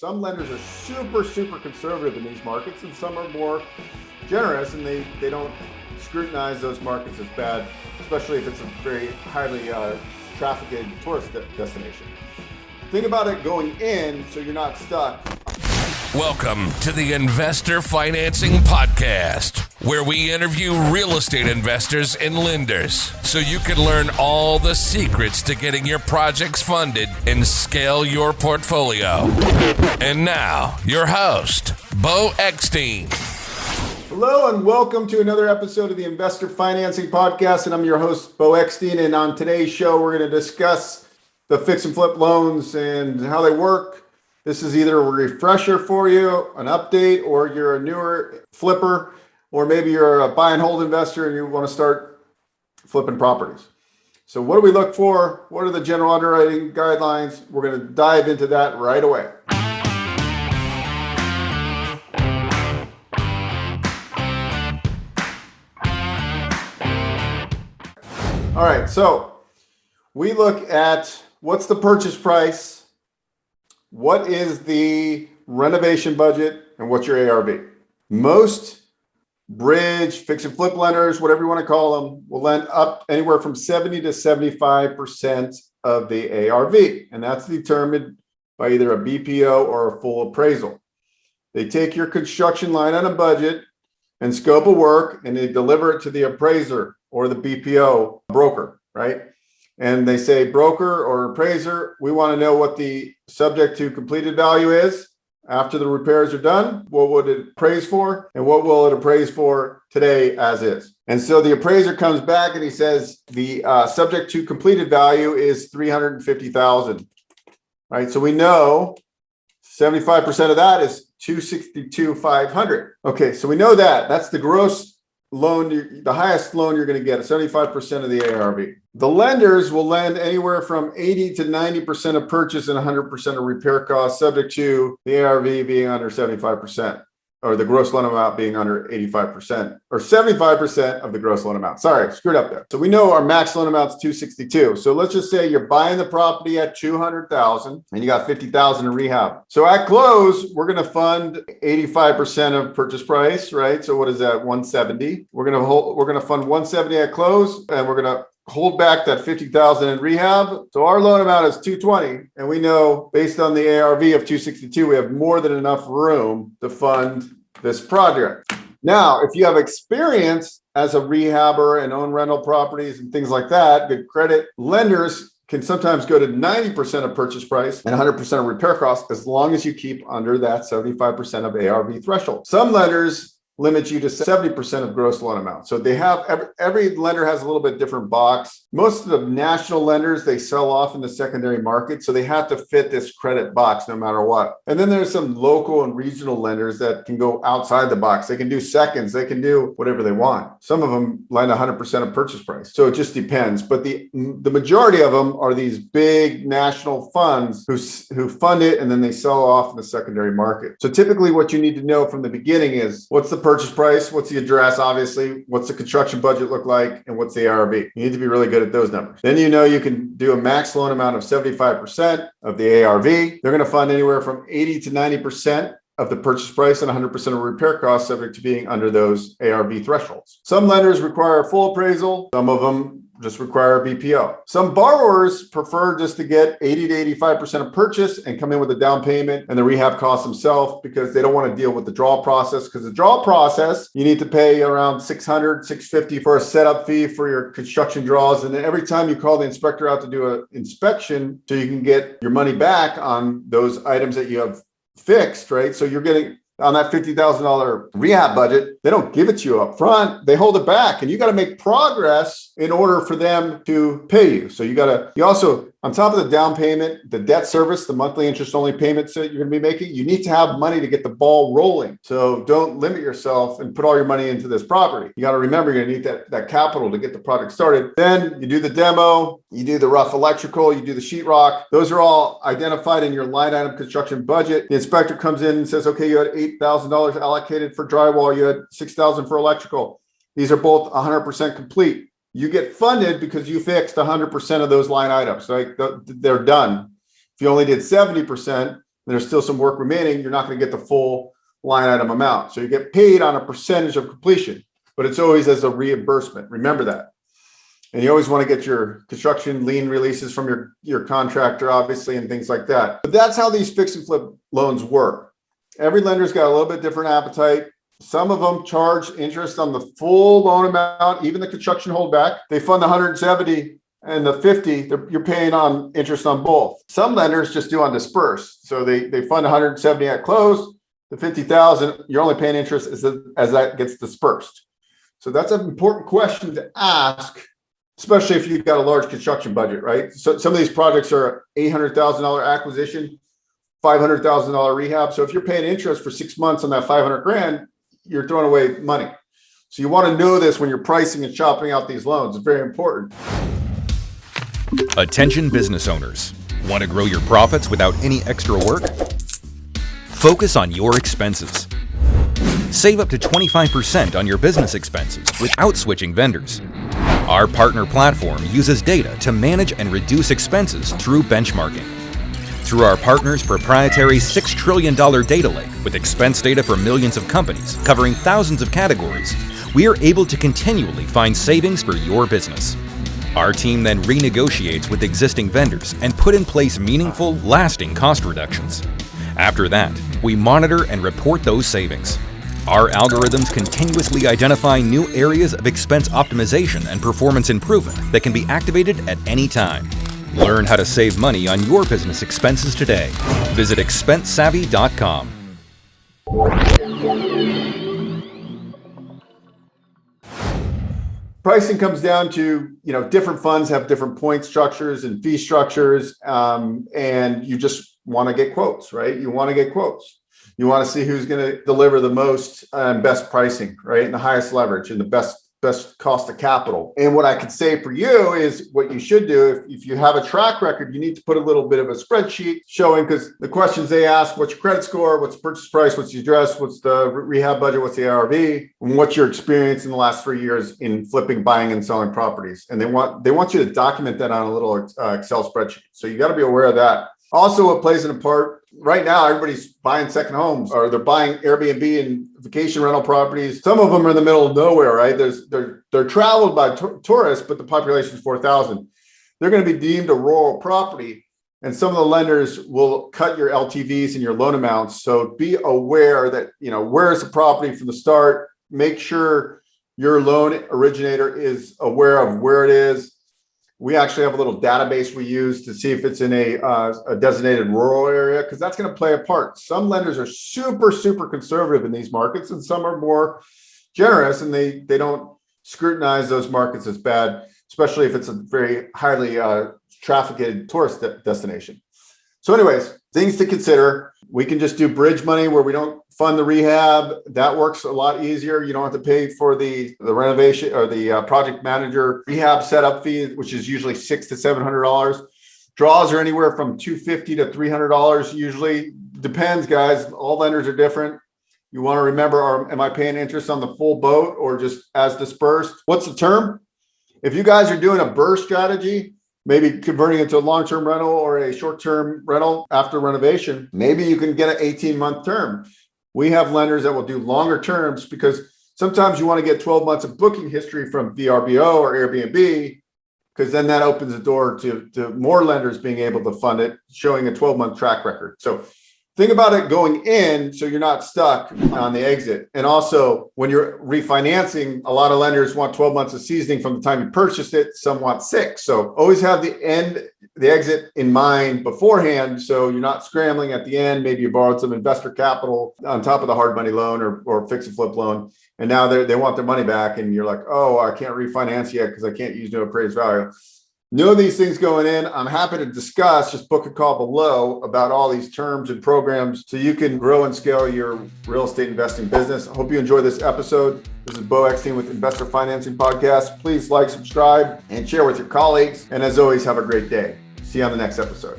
Some lenders are super conservative in these markets, and some are more generous, and they don't scrutinize those markets as bad, especially if it's a very highly trafficked tourist destination. Think about it going in so you're not stuck. Welcome to the Investor Financing Podcast, where we interview real estate investors and lenders so you can learn all the secrets to getting your projects funded and scale your portfolio. And now, your host, Beau Eckstein. Hello and welcome to another episode of the Investor Financing Podcast, and I'm your host, Beau Eckstein, and on today's show, we're going to discuss the fix and flip loans and how they work. This is either a refresher for you, an update, or you're a newer flipper, or maybe you're a buy and hold investor and you want to start flipping properties. So what do we look for? What are the general underwriting guidelines? We're going to dive into that right away. All right, so we look at what's the purchase price, what is the renovation budget, and what's your ARV. Most bridge, fix and flip lenders, whatever you want to call them, will lend up anywhere from 70 to 75% of the ARV, and that's determined by either a BPO or a full appraisal. They take your construction line on a budget and scope of work, and they deliver it to the appraiser or the BPO broker, right? And they say, broker or appraiser, we want to know what the subject to completed value is after the repairs are done. What would it appraise for? And what will it appraise for today as is? And so the appraiser comes back and he says, the subject to completed value is $350,000, right? So we know 75% of that is $262,500. Okay, so we know that. That's the gross loan, the highest loan you're going to get, 75% of the ARV. The lenders will lend anywhere from 80 to 90% of purchase and 100% of repair costs, subject to the ARV being under 75%, or the gross loan amount being under 85%, or 75% of the gross loan amount. Sorry, screwed up there. So we know our max loan amount is 262. So let's just say you're buying the property at 200,000 and you got 50,000 in rehab. So at close, we're going to fund 85% of purchase price, right? So what is that? 170. We're going to fund 170 at close, and we're going to hold back that 50,000 in rehab. So our loan amount is 220. And we know based on the ARV of 262, we have more than enough room to fund this project. Now, if you have experience as a rehabber and own rental properties and things like that, good credit lenders can sometimes go to 90% of purchase price and 100% of repair costs, as long as you keep under that 75% of ARV threshold. Some lenders limit you to 70% of gross loan amount. So they have, every lender has a little bit different box. Most of the national lenders, they sell off in the secondary market. So they have to fit this credit box no matter what. And then there's some local and regional lenders that can go outside the box. They can do seconds. They can do whatever they want. Some of them lend 100% of purchase price. So it just depends. But the majority of them are these big national funds who fund it, and then they sell off in the secondary market. So typically what you need to know from the beginning is, what's the purchase price? What's the address? Obviously, what's the construction budget look like? And what's the ARV? You need to be really good at those numbers. Then you know you can do a max loan amount of 75% of the ARV. They're going to fund anywhere from 80 to 90% of the purchase price and 100% of repair costs, subject to being under those ARV thresholds. Some lenders require a full appraisal. Some of them just require a BPO. Some borrowers prefer just to get 80 to 85% of purchase and come in with a down payment and the rehab costs themselves, because they don't want to deal with the draw process. Because the draw process, you need to pay around $600, $650 for a setup fee for your construction draws. And then every time you call the inspector out to do an inspection, so you can get your money back on those items that you have fixed, right? So you're getting on that $50,000 rehab budget, they don't give it to you up front. They hold it back, and you got to make progress in order for them to pay you. So you also, on top of the down payment, the debt service, the monthly interest only payments that you're going to be making, you need to have money to get the ball rolling. So don't limit yourself and put all your money into this property. You got to remember, you're going to need that capital to get the project started. Then you do the demo, you do the rough electrical, you do the sheetrock. Those are all identified in your line item construction budget. The inspector comes in and says, okay, you had $8,000 allocated for drywall, you had $6,000 for electrical. These are both 100% complete. You get funded because you fixed 100% of those line items. Like they're done. If you only did 70%, there's still some work remaining, you're not going to get the full line item amount. So you get paid on a percentage of completion, but it's always as a reimbursement. Remember that. And you always want to get your construction lien releases from your contractor, obviously, and things like that. But that's how these fix and flip loans work. Every lender's got a little bit different appetite. Some of them charge interest on the full loan amount, even the construction holdback. They fund the 170 and the 50, you're paying on interest on both. Some lenders just do on dispersed. So they fund 170 at close, the 50,000, you're only paying interest as that gets dispersed. So that's an important question to ask, especially if you've got a large construction budget, right? So some of these projects are $800,000 acquisition, $500,000 rehab. So if you're paying interest for 6 months on that 500 grand, you're throwing away money. So you want to know this when you're pricing and shopping out these loans. It's very important. Attention business owners. Want to grow your profits without any extra work? Focus on your expenses. Save up to 25% on your business expenses without switching vendors. Our partner platform uses data to manage and reduce expenses through benchmarking. Through our partner's proprietary $6 trillion data lake with expense data for millions of companies covering thousands of categories, we are able to continually find savings for your business. Our team then renegotiates with existing vendors and put in place meaningful, lasting cost reductions. After that, we monitor and report those savings. Our algorithms continuously identify new areas of expense optimization and performance improvement that can be activated at any time. Learn how to save money on your business expenses today. Visit expensesavvy.com. Pricing comes down to, different funds have different point structures and fee structures, and you just want to get quotes, right? You want to get quotes. You want to see who's going to deliver the most and best pricing, right? And the highest leverage and the best cost of capital. And what I could say for you is what you should do if you have a track record, you need to put a little bit of a spreadsheet showing, because the questions they ask, what's your credit score? What's the purchase price? What's the address? What's the rehab budget? What's the ARV? And what's your experience in the last 3 years in flipping, buying, and selling properties? And they want you to document that on a little Excel spreadsheet. So you got to be aware of that. Also, what plays a part right now, everybody's buying second homes, or they're buying Airbnb and vacation rental properties. Some of them are in the middle of nowhere, right? They're traveled by tourists, but the population is 4,000. They're going to be deemed a rural property, and some of the lenders will cut your LTVs and your loan amounts. So be aware that, where is the property from the start? Make sure your loan originator is aware of where it is. We actually have a little database we use to see if it's in a designated rural area, because that's going to play a part. Some lenders are super, super conservative in these markets, and some are more generous, and they don't scrutinize those markets as bad, especially if it's a very highly trafficked tourist destination. So anyways, things to consider. We can just do bridge money where we don't fund the rehab. That works a lot easier. You don't have to pay for the renovation or the project manager rehab setup fee, which is usually $600 to $700. Draws are anywhere from $250 to $300 usually. Depends, guys. All lenders are different. You want to remember, am I paying interest on the full boat or just as dispersed? What's the term? If you guys are doing a burst strategy, maybe converting into a long-term rental or a short-term rental after renovation, maybe you can get an 18-month term. We have lenders that will do longer terms because sometimes you want to get 12 months of booking history from VRBO or Airbnb, because then that opens the door to more lenders being able to fund it, showing a 12-month track record. So think about it going in so you're not stuck on the exit. And also, when you're refinancing, a lot of lenders want 12 months of seasoning from the time you purchased it. Some want 6. So always have the exit in mind beforehand, so you're not scrambling at the end. Maybe you borrowed some investor capital on top of the hard money loan or fix and flip loan, and now they want their money back, and you're like, oh, I can't refinance yet because I can't use no appraised value. Know these things going in. I'm happy to discuss. Just book a call below about all these terms and programs so you can grow and scale your real estate investing business. I hope you enjoyed this episode. This is Beau Eckstein with Investor Financing Podcast. Please like, subscribe, and share with your colleagues. And as always, have a great day. See you on the next episode.